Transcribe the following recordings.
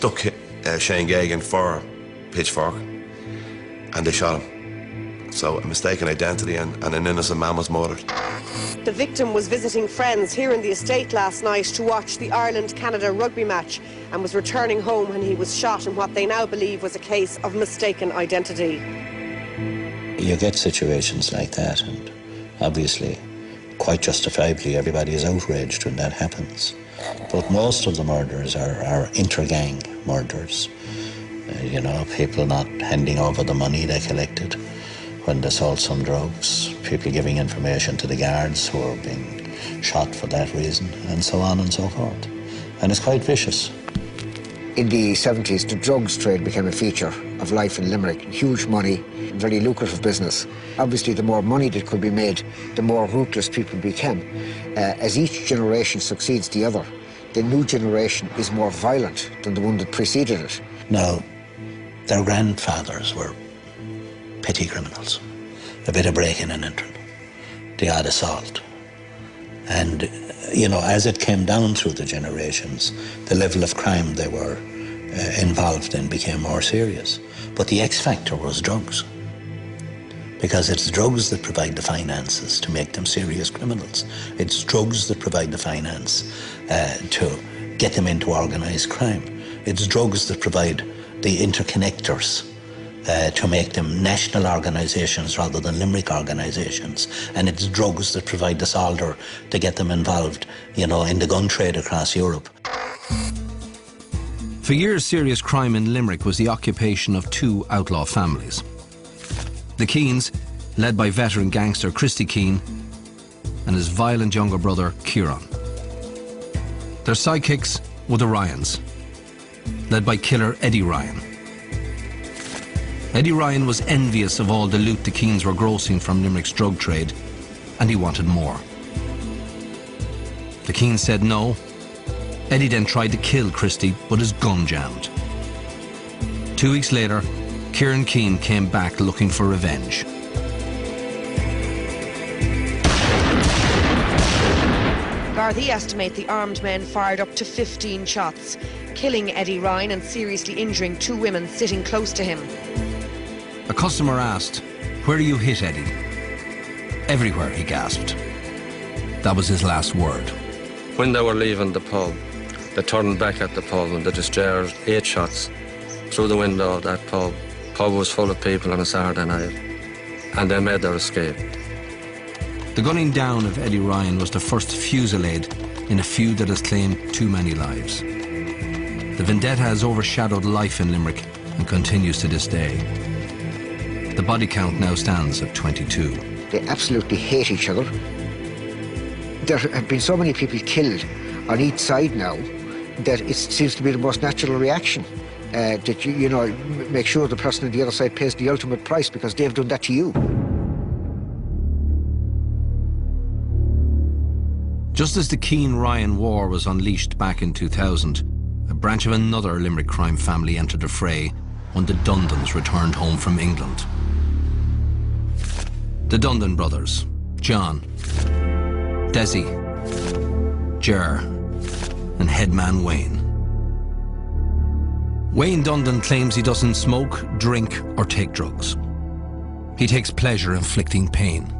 mistook Shane Gagan for Pitchfork, and they shot him. So a mistaken identity, and an innocent man was murdered. The victim was visiting friends here in the estate last night to watch the Ireland-Canada rugby match and was returning home when he was shot in what they now believe was a case of mistaken identity. You get situations like that, and obviously, quite justifiably, everybody is outraged when that happens. But most of the murders are inter-gang murders. You know, people not handing over the money they collected when they sold some drugs, people giving information to the guards who are being shot for that reason, and so on and so forth. And it's quite vicious. In the 70s, the drugs trade became a feature of life in Limerick. Huge money, very lucrative business. Obviously, the more money that could be made, the more ruthless people became. As each generation succeeds the other, the new generation is more violent than the one that preceded it. Now, their grandfathers were petty criminals. A bit of breaking and entering, the odd assault. And, you know, as it came down through the generations, the level of crime they were involved in became more serious. But the X factor was drugs. Because it's drugs that provide the finances to make them serious criminals. It's drugs that provide the finance to get them into organised crime. It's drugs that provide the interconnectors to make them national organisations rather than Limerick organisations. And it's drugs that provide the solder to get them involved, you know, in the gun trade across Europe. For years, serious crime in Limerick was the occupation of two outlaw families. The Keanes, led by veteran gangster Christy Keane, and his violent younger brother, Kieran. Their sidekicks were the Ryans, led by killer Eddie Ryan. Eddie Ryan was envious of all the loot the Keanes were grossing from Limerick's drug trade, and he wanted more. The Keanes said no. Eddie then tried to kill Christy, but his gun jammed. 2 weeks later, Kieran Keane came back looking for revenge. Gardaí estimate the armed men fired up to 15 shots, killing Eddie Ryan and seriously injuring two women sitting close to him. A customer asked, "Where do you hit Eddie?" "Everywhere," he gasped. That was his last word. When they were leaving the pub, they turned back at the pub and they discharged 8 shots through the window of that pub. Pub was full of people on a Saturday night, and they made their escape. The gunning down of Eddie Ryan was the first fusillade in a feud that has claimed too many lives. The vendetta has overshadowed life in Limerick and continues to this day. The body count now stands at 22. They absolutely hate each other. There have been so many people killed on each side now that it seems to be the most natural reaction. That you know, make sure the person on the other side pays the ultimate price because they've done that to you. Just as the Keane-Ryan war was unleashed back in 2000, a branch of another Limerick crime family entered the fray when the Dundons returned home from England. The Dundon brothers, John, Desi, Ger, and headman Wayne. Wayne Dundon claims he doesn't smoke, drink, or take drugs. He takes pleasure inflicting pain.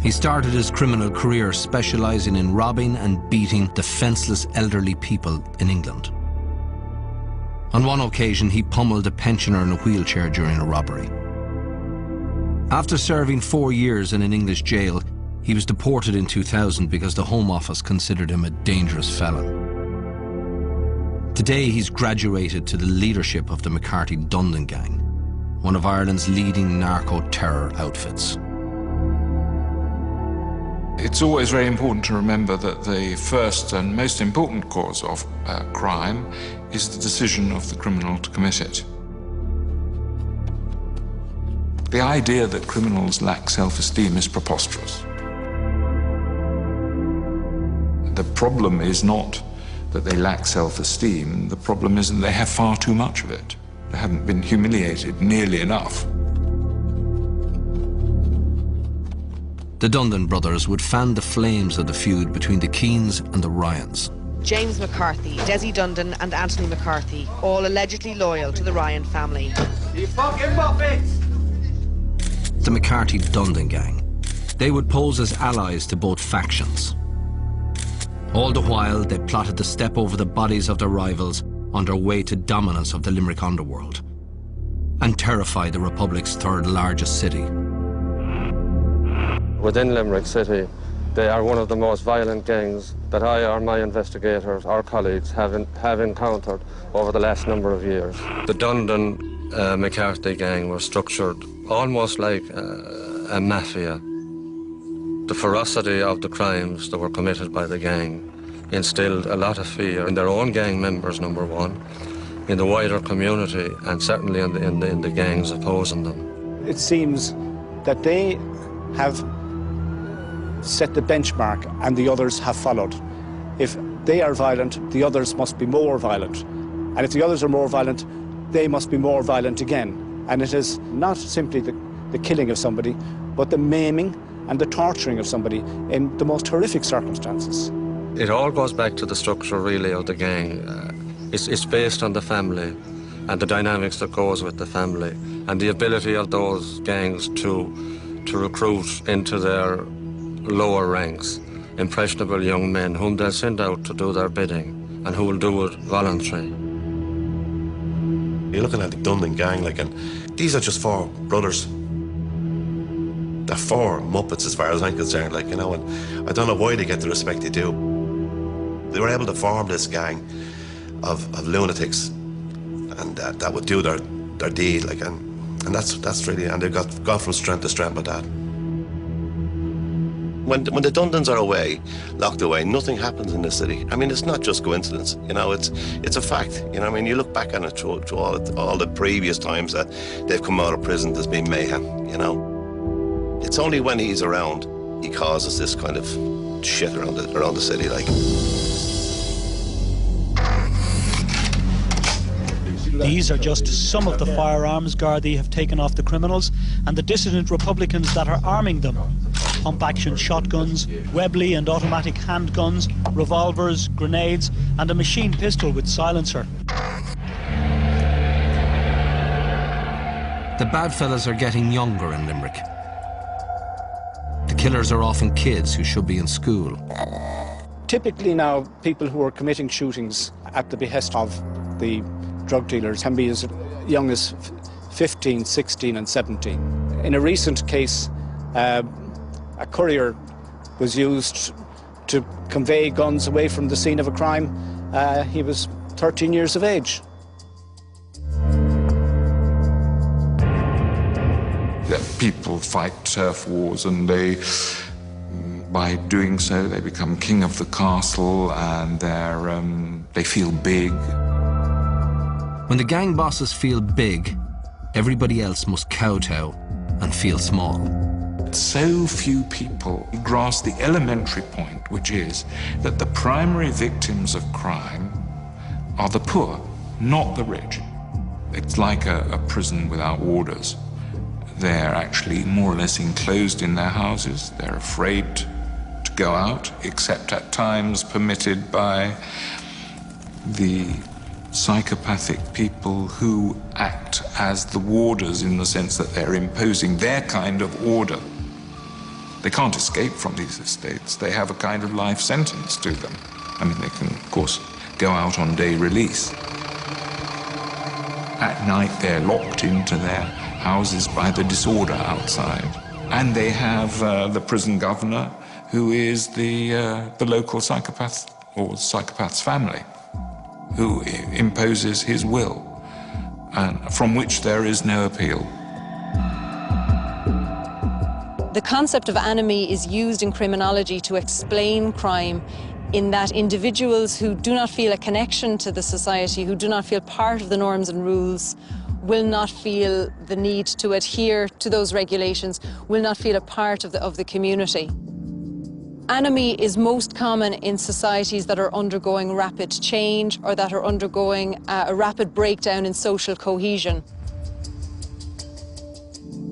He started his criminal career specialising in robbing and beating defenceless elderly people in England. On one occasion, he pummeled a pensioner in a wheelchair during a robbery. After serving 4 years in an English jail, he was deported in 2000 because the Home Office considered him a dangerous felon. Today, he's graduated to the leadership of the McCarthy Dundon Gang, one of Ireland's leading narco-terror outfits. It's always very important to remember that the first and most important cause of crime is the decision of the criminal to commit it. The idea that criminals lack self-esteem is preposterous. The problem is not that they lack self-esteem, the problem is that they have far too much of it. They haven't been humiliated nearly enough. The Dundon brothers would fan the flames of the feud between the Keanes and the Ryans. James McCarthy, Desi Dundon and Anthony McCarthy, all allegedly loyal to the Ryan family. The McCarthy-Dundon gang. They would pose as allies to both factions. All the while, they plotted to step over the bodies of their rivals on their way to dominance of the Limerick underworld and terrify the Republic's third largest city. Within Limerick City, they are one of the most violent gangs that I or my investigators, our colleagues, have encountered over the last number of years. The Dundon McCarthy gang were structured almost like a mafia. The ferocity of the crimes that were committed by the gang instilled a lot of fear in their own gang members, number one, in the wider community, and certainly in the gangs opposing them. It seems that they have set the benchmark and the others have followed. If they are violent, the others must be more violent. And if the others are more violent, they must be more violent again. And it is not simply the killing of somebody, but the maiming and the torturing of somebody in the most horrific circumstances. It all goes back to the structure, really, of the gang. It's based on the family and the dynamics that goes with the family and the ability of those gangs to recruit into their lower ranks impressionable young men whom they'll send out to do their bidding and who will do it voluntarily. You're looking at the Dundon gang, and these are just four brothers. They're four Muppets as far as I'm concerned, and I don't know why they get the respect they do. They were able to form this gang of lunatics, and that would do their deed, and that's really, and they've gone from strength to strength with that. When the Dundons are away, locked away, nothing happens in the city. I mean, it's not just coincidence, it's a fact. You look back on it through all the previous times that they've come out of prison, there's been mayhem, It's only when he's around, he causes this kind of shit around the city, These are just some of the firearms Gardaí have taken off the criminals and the dissident Republicans that are arming them. Pump-action shotguns, Webley and automatic handguns, revolvers, grenades and a machine pistol with silencer. The bad fellas are getting younger in Limerick. The killers are often kids who should be in school. Typically now, people who are committing shootings at the behest of the drug dealers can be as young as 15, 16 and 17. In a recent case, a courier was used to convey guns away from the scene of a crime. He was 13 years of age. People fight turf wars, and by doing so, they become king of the castle, and they feel big. When the gang bosses feel big, everybody else must kowtow and feel small. So few people grasp the elementary point, which is that the primary victims of crime are the poor, not the rich. It's like a prison without warders. They're actually more or less enclosed in their houses. They're afraid to go out, except at times permitted by the psychopathic people who act as the warders, in the sense that they're imposing their kind of order. They can't escape from these estates. They have a kind of life sentence to them. I mean, they can, of course, go out on day release. At night, they're locked into their houses by the disorder outside. And they have the prison governor, who is the local psychopath or psychopath's family, who imposes his will, and from which there is no appeal. The concept of enemy is used in criminology to explain crime, in that individuals who do not feel a connection to the society, who do not feel part of the norms and rules, will not feel the need to adhere to those regulations, will not feel a part of the community. Enemy is most common in societies that are undergoing rapid change or that are undergoing a rapid breakdown in social cohesion.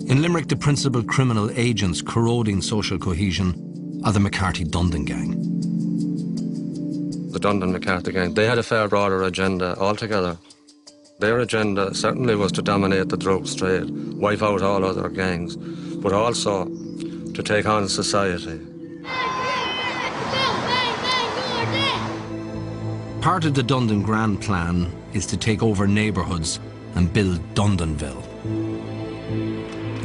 In Limerick, the principal criminal agents corroding social cohesion are the McCarthy-Dundon gang. the Dundon McCarthy gang, they had a far broader agenda altogether. Their agenda certainly was to dominate the drugs trade, wipe out all other gangs, but also to take on society. Part of the Dundon Grand Plan is to take over neighbourhoods and build Dundonville.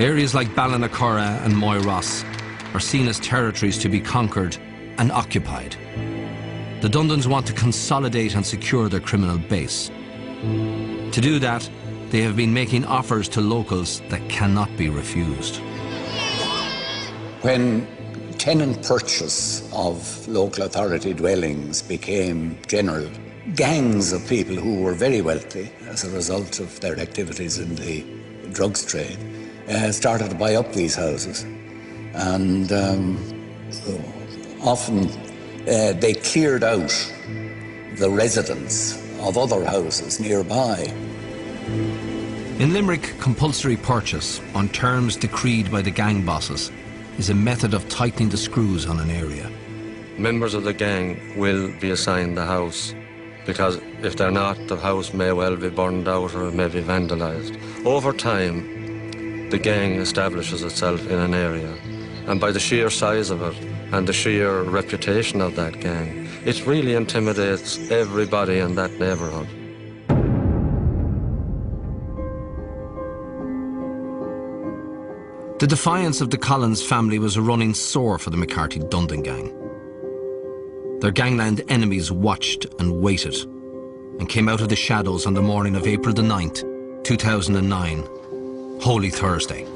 Areas like Ballinacurra and Moyross are seen as territories to be conquered and occupied. The Dundons want to consolidate and secure their criminal base. To do that, they have been making offers to locals that cannot be refused. When tenant purchase of local authority dwellings became general, gangs of people who were very wealthy as a result of their activities in the drugs trade started to buy up these houses. And often they cleared out the residents of other houses nearby. In Limerick, compulsory purchase on terms decreed by the gang bosses is a method of tightening the screws on an area. Members of the gang will be assigned the house, because if they're not, the house may well be burned out or it may be vandalised. Over time, the gang establishes itself in an area, and by the sheer size of it and the sheer reputation of that gang, it really intimidates everybody in that neighbourhood. The defiance of the Collins family was running sore for the McCarthy-Dundon gang. Their gangland enemies watched and waited and came out of the shadows on the morning of April the 9th, 2009, Holy Thursday.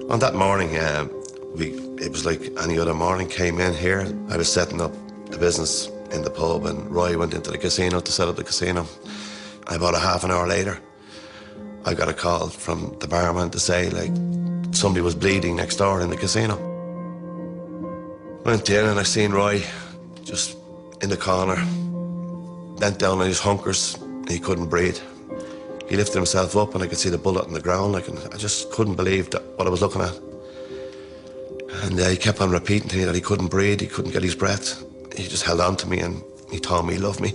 On that morning, it was like any other morning. Came in here, I was setting up the business in the pub, and Roy went into the casino to set up the casino. About a half an hour later, I got a call from the barman to say, like, somebody was bleeding next door in the casino. Went in and I seen Roy just in the corner, bent down on his hunkers. He couldn't breathe. He lifted himself up and I could see the bullet on the ground. I just couldn't believe what I was looking at. And he kept on repeating to me that he couldn't breathe, he couldn't get his breath. He just held on to me and he told me he loved me.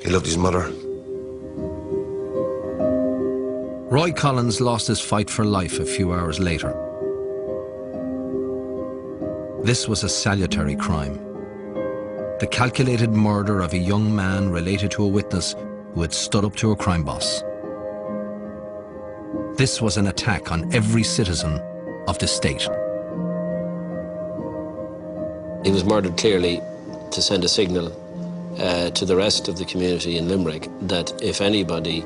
He loved his mother. Roy Collins lost his fight for life a few hours later. This was a salutary crime. The calculated murder of a young man related to a witness who had stood up to a crime boss. This was an attack on every citizen of the state. He was murdered clearly to send a signal to the rest of the community in Limerick that if anybody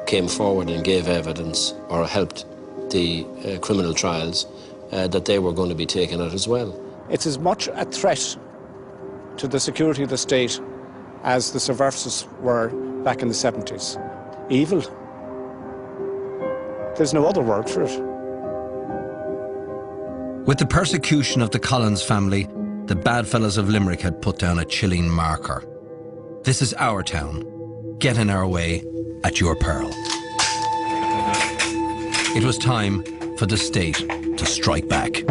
came forward and gave evidence or helped the criminal trials, that they were going to be taken out as well. It's as much a threat to the security of the state as the subversives were back in the 70s. Evil. There's no other word for it. With the persecution of the Collins family, the bad fellows of Limerick had put down a chilling marker. This is our town. Get in our way at your peril. It was time for the state to strike back.